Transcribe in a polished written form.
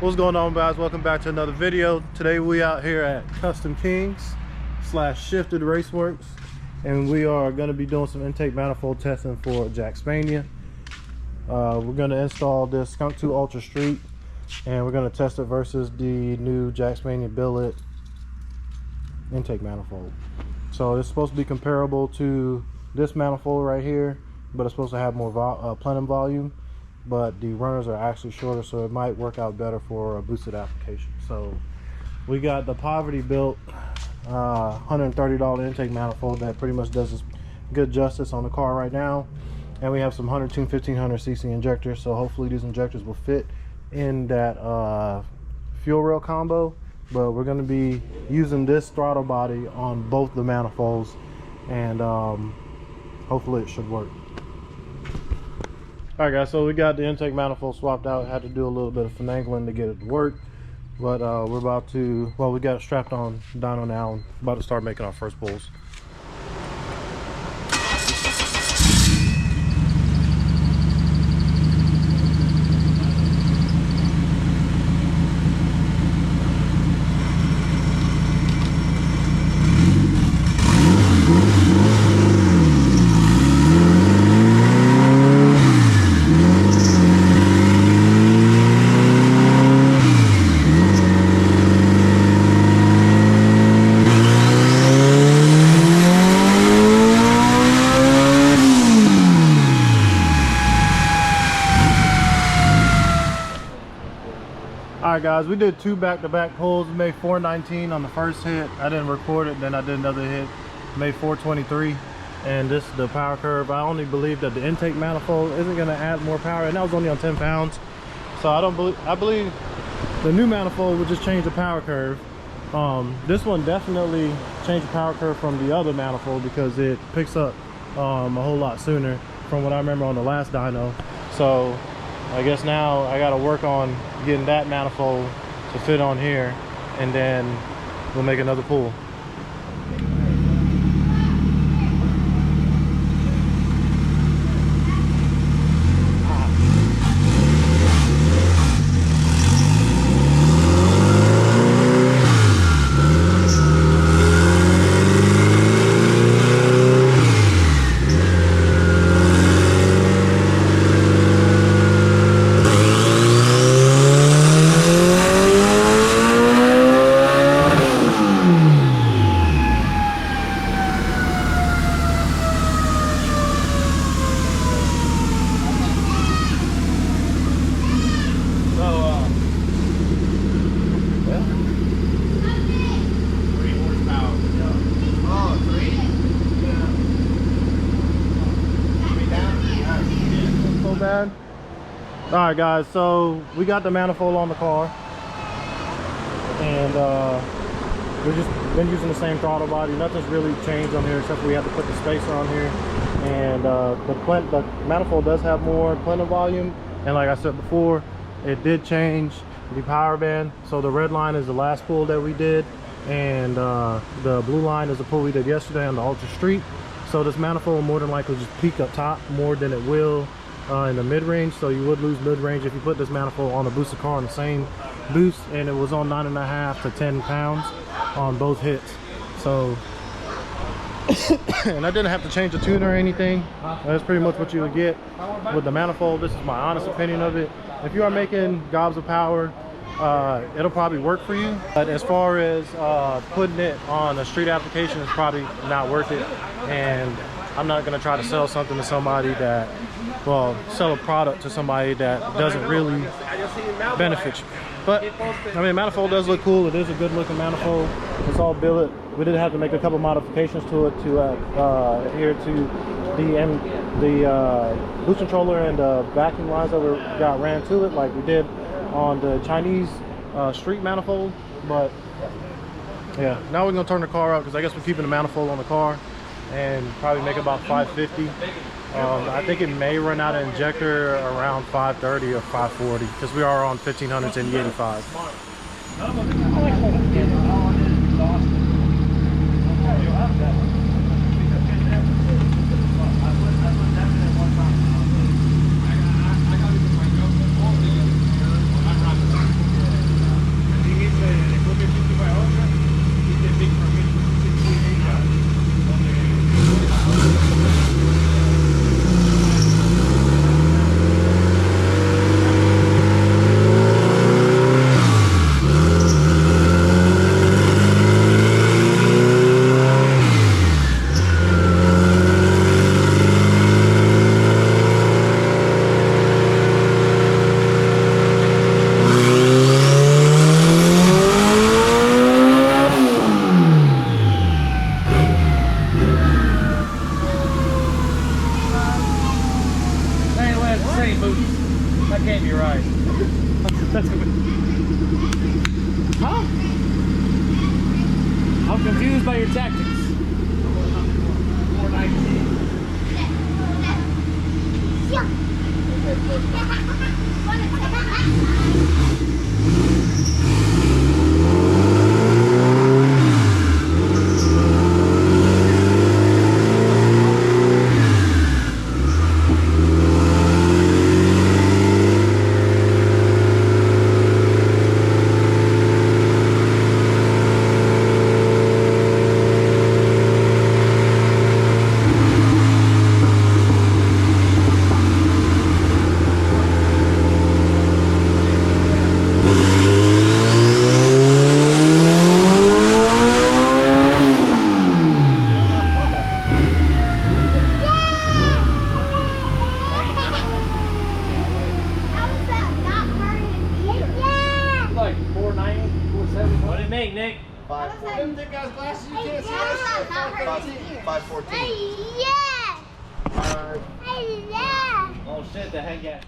What's going on, guys? Welcome back to another video. Today we out here at Custom Kings / Shifted Raceworks, and we are going to be doing some intake manifold testing for Jackspania. We're going to install this Skunk 2 Ultra Street, and we're going to test it versus the new Jackspania billet intake manifold. So it's supposed to be comparable to this manifold right here, but it's supposed to have more plenum volume, but the runners are actually shorter, so it might work out better for a boosted application. So we got the Blackphillbuilt $130 intake manifold that pretty much does us good justice on the car right now, and we have some 102 1500cc injectors, so hopefully these injectors will fit in that fuel rail combo. But we're going to be using this throttle body on both the manifolds, and hopefully it should work. Alright guys, so we got the intake manifold swapped out. Had to do a little bit of finagling to get it to work, but we're about to, well, we got it strapped on dyno now and about to start making our first pulls. Alright guys, we did two back-to-back pulls. We made 419 on the first hit. I didn't record it, then I did another hit, made 423. And this is the power curve. I only believe that the intake manifold isn't going to add more power, and that was only on 10 pounds. So I believe the new manifold would just change the power curve. This one definitely changed the power curve from the other manifold because it picks up a whole lot sooner from what I remember on the last dyno. So I guess now I got to work on getting that manifold to fit on here, and then we'll make another pull. Alright guys, so we got the manifold on the car, and we've just been using the same throttle body. Nothing's really changed on here except for we had to put the spacer on here, and the manifold does have more plenum volume, and like I said before, it did change the power band. So the red line is the last pull that we did, and the blue line is the pull we did yesterday on the Ultra Street. So this manifold will more than likely just peak up top more than it will in the mid-range, so you would lose mid-range if you put this manifold on a boosted car on the same boost, and it was on 9.5 to 10 pounds on both hits. So and I didn't have to change the tuner or anything. That's pretty much what you would get with the manifold. This is my honest opinion of it. If you are making gobs of power, it'll probably work for you, but as far as putting it on a street application, it's probably not worth it. And I'm not going to try to sell something to somebody that, well, sell a product to somebody that doesn't really benefit you. But I mean, manifold does look cool. It is a good looking manifold. It's all billet. We did have to make a couple modifications to it to adhere to the boost controller and the vacuum lines that got ran to it, like we did on the Chinese street manifold. But yeah, now we're gonna turn the car out because I guess we're keeping the manifold on the car, and probably make about 550. I think it may run out of injector around 530 or 540 because we are on 1500s and E85. Huh? I'm confused by your tactics. 419. Like 490, 470. What did it make, Nick? 514. Them guys' glasses, you can't see that shit. 514. Hey, yeah! 5. Hey, yeah! Oh shit, the head gas.